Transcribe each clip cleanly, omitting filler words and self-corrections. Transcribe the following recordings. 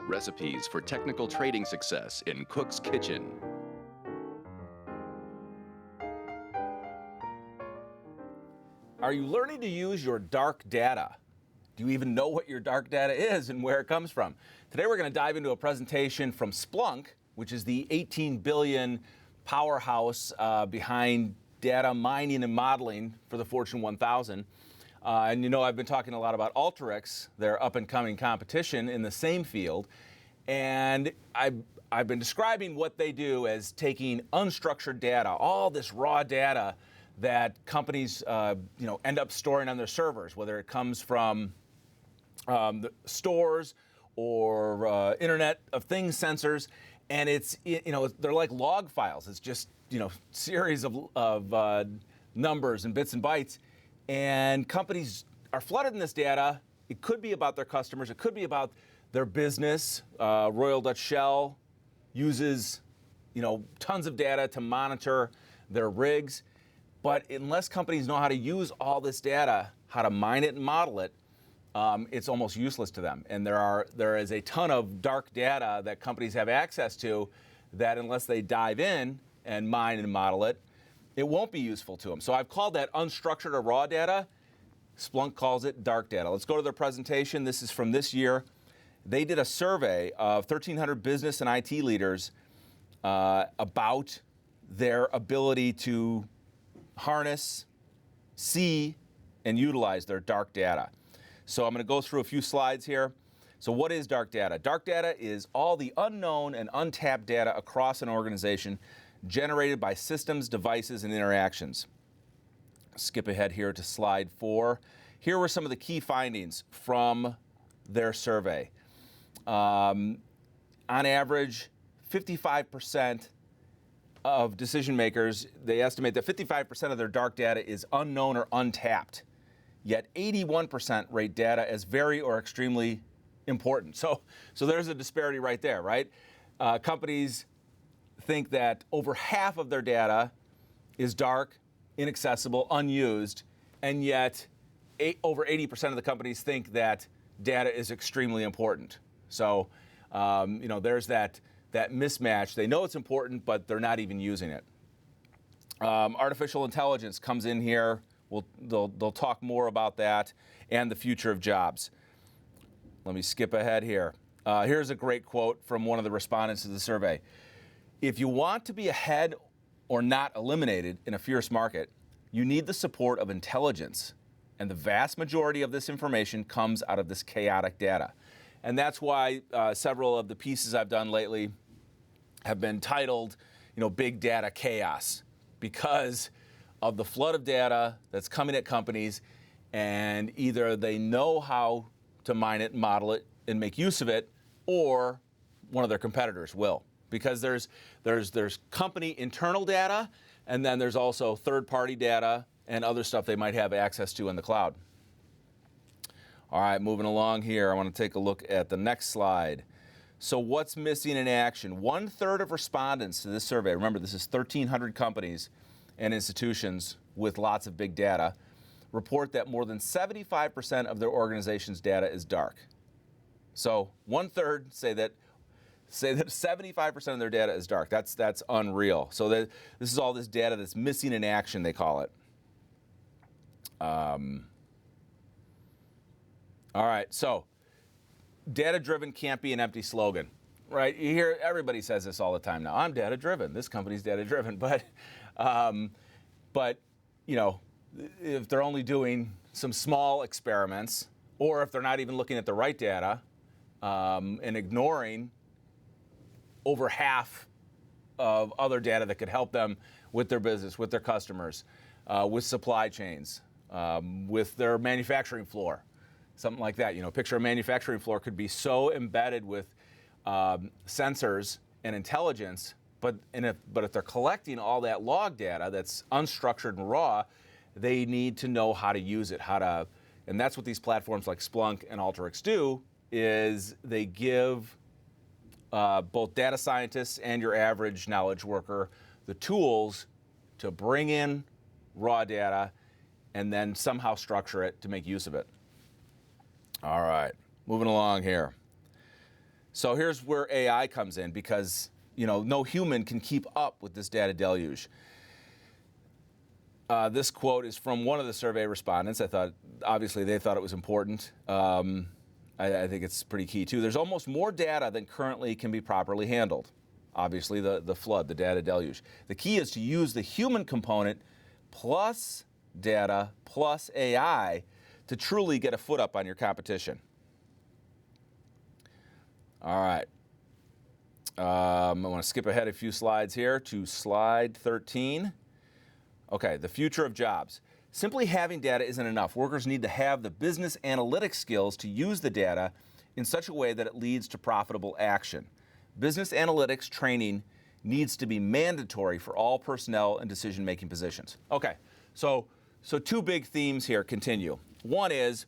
Recipes for technical trading success in Cook's Kitchen. Are you learning to use your dark data? Do you even know what your dark data is and where it comes from? Today we're going to dive into a presentation from Splunk, which is the 18 billion powerhouse behind data mining and modeling for the Fortune 1000. And you know, I've been talking a lot about Alteryx, their up-and-coming competition in the same field. And I've been describing what they do as taking unstructured data, all this raw data that companies end up storing on their servers, whether it comes from the stores or Internet of Things sensors, and it's they're like log files. It's just series of numbers and bits and bytes, and companies are flooded in this data. It could be about their customers. It could be about their business. Royal Dutch Shell uses tons of data to monitor their rigs. But unless companies know how to use all this data, how to mine it and model it, it's almost useless to them. And there is a ton of dark data that companies have access to that unless they dive in and mine and model it, it won't be useful to them. So I've called that unstructured or raw data. Splunk calls it dark data. Let's go to their presentation. This is from this year. They did a survey of 1,300 business and IT leaders about their ability to harness, see, and utilize their dark data. So I'm going to go through a few slides here. So what is dark data? Dark data is all the unknown and untapped data across an organization generated by systems, devices, and interactions. Skip ahead here to slide 4. Here were some of the key findings from their survey. On average, 55% of decision makers, they estimate that 55% of their dark data is unknown or untapped, yet 81% rate data as very or extremely important. So there's a disparity right there, right? Companies think that over half of their data is dark, inaccessible, unused, and yet over 80% of the companies think that data is extremely important. So there's that mismatch. They know it's important, but they're not even using it. Artificial intelligence comes in here. They'll talk more about that and the future of jobs. Let me skip ahead here. Here's a great quote from one of the respondents to the survey. If you want to be ahead or not eliminated in a fierce market, you need the support of intelligence. And the vast majority of this information comes out of this chaotic data. And that's why several of the pieces I've done lately have been titled, Big Data Chaos, because of the flood of data that's coming at companies, and either they know how to mine it, model it, and make use of it, or one of their competitors will. Because there's company internal data, and then there's also third-party data and other stuff they might have access to in the cloud. All right, moving along here, I want to take a look at the next slide. So what's missing in action? 1/3 of respondents to this survey, remember this is 1,300 companies and institutions with lots of big data, report that more than 75% of their organization's data is dark. So 1/3 say that 75% of their data is dark. That's unreal. So this is all this data that's missing in action, they call it. All right, so data-driven can't be an empty slogan, right? You hear everybody says this all the time now. I'm data-driven. This company's data-driven, but if they're only doing some small experiments, or if they're not even looking at the right data and ignoring over half of other data that could help them with their business, with their customers, with supply chains, with their manufacturing floor. Something like that. Picture a manufacturing floor could be so embedded with sensors and intelligence, but if they're collecting all that log data that's unstructured and raw, they need to know how to use it, and that's what these platforms like Splunk and Alteryx do, is they give both data scientists and your average knowledge worker the tools to bring in raw data and then somehow structure it to make use of it. All right, moving along here. So here's where AI comes in, because no human can keep up with this data deluge. This quote is from one of the survey respondents. Obviously they thought it was important. I think it's pretty key too. There's almost more data than currently can be properly handled. Obviously the flood, the data deluge. The key is to use the human component plus data plus AI to truly get a foot up on your competition. All right. I want to skip ahead a few slides here to slide 13. Okay, the future of jobs. Simply having data isn't enough. Workers need to have the business analytics skills to use the data in such a way that it leads to profitable action. Business analytics training needs to be mandatory for all personnel and decision-making positions. Okay, so two big themes here continue. One is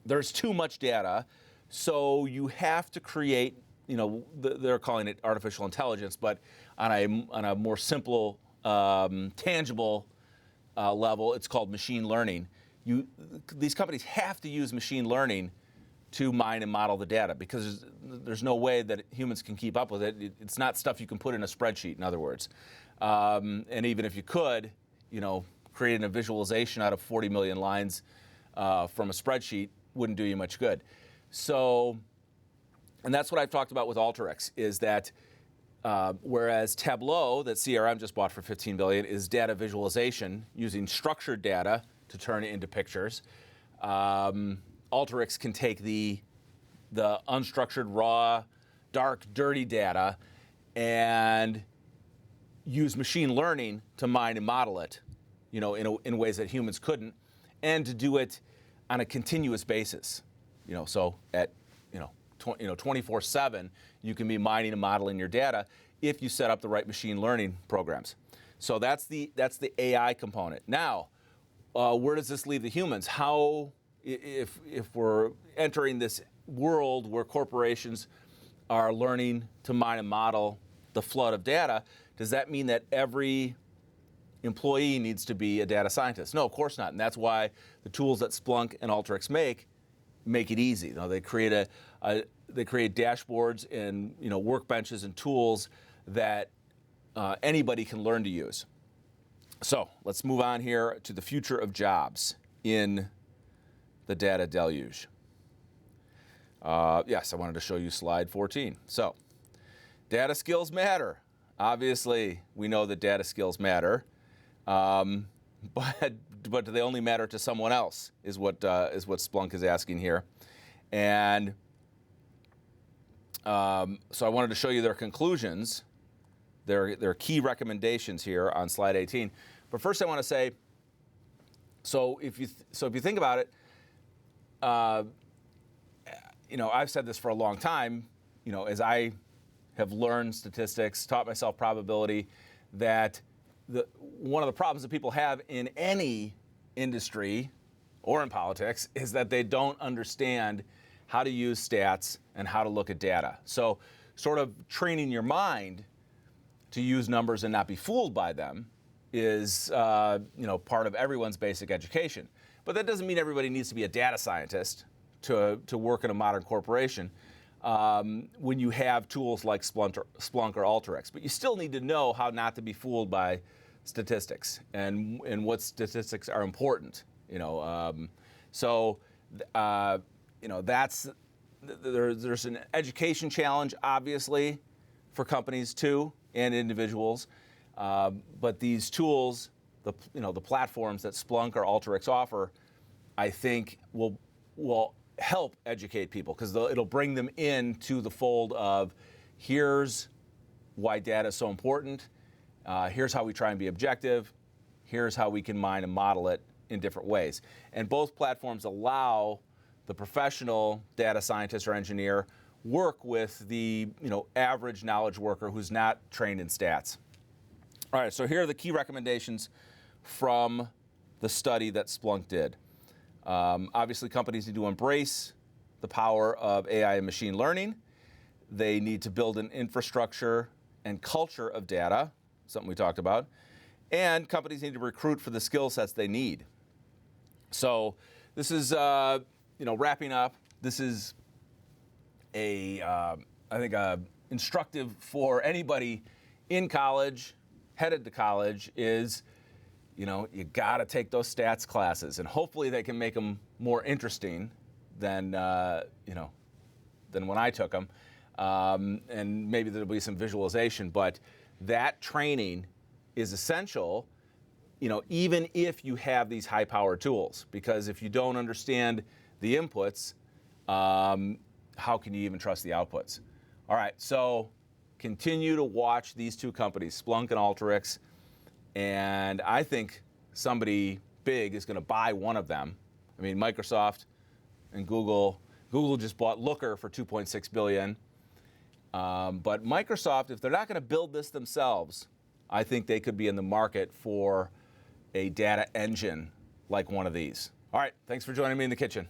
there's too much data, so you have to create, they're calling it artificial intelligence, but on a more simple, tangible level, it's called machine learning. These companies have to use machine learning to mine and model the data, because there's no way that humans can keep up with it. It's not stuff you can put in a spreadsheet, in other words. And even if you could, creating a visualization out of 40 million lines from a spreadsheet wouldn't do you much good. So, and that's what I've talked about with Alteryx, is that whereas Tableau, that CRM just bought for $15 billion, is data visualization using structured data to turn it into pictures. Alteryx can take the unstructured, raw, dark, dirty data and use machine learning to mine and model it, in ways that humans couldn't, and to do it on a continuous basis. So at 24/7, you can be mining and modeling your data if you set up the right machine learning programs. So that's the AI component. Now, where does this leave the humans? How, if we're entering this world where corporations are learning to mine and model the flood of data, does that mean that every employee needs to be a data scientist? No, of course not. And that's why the tools that Splunk and Alteryx make it easy. They create they create dashboards and workbenches and tools that anybody can learn to use. So let's move on here to the future of jobs in the data deluge. Yes, I wanted to show you slide 14. So, data skills matter. Obviously, we know that data skills matter, but do they only matter to someone else? Is what Splunk is asking here, and so I wanted to show you their conclusions, their key recommendations here on slide 18. But first, I want to say, so if you think about it, I've said this for a long time, as I have learned statistics, taught myself probability, that one of the problems that people have in any industry or in politics is that they don't understand how to use stats and how to look at data. So sort of training your mind to use numbers and not be fooled by them is part of everyone's basic education. But that doesn't mean everybody needs to be a data scientist to work in a modern corporation when you have tools like Splunk or Alteryx. But you still need to know how not to be fooled by statistics and what statistics are important. That's there's an education challenge, obviously, for companies too and individuals. But these tools, the platforms that Splunk or Alteryx offer, I think will help educate people, because it'll bring them into the fold of, here's why data is so important, here's how we try and be objective, here's how we can mine and model it in different ways. And both platforms allow the professional data scientist or engineer work with the average knowledge worker who's not trained in stats. All right, so here are the key recommendations from the study that Splunk did. Obviously, companies need to embrace the power of AI and machine learning. They need to build an infrastructure and culture of data, something we talked about. And companies need to recruit for the skill sets they need. So this is, wrapping up. This is instructive for anybody in college, headed to college, is, you got to take those stats classes, and hopefully they can make them more interesting than when I took them, and maybe there'll be some visualization. But that training is essential, even if you have these high-powered tools, because if you don't understand the inputs, how can you even trust the outputs? All right, so continue to watch these two companies, Splunk and Alteryx, and I think somebody big is going to buy one of them. I mean, Microsoft and Google just bought Looker for $2.6 billion. But Microsoft, if they're not going to build this themselves, I think they could be in the market for a data engine like one of these. All right, thanks for joining me in the kitchen.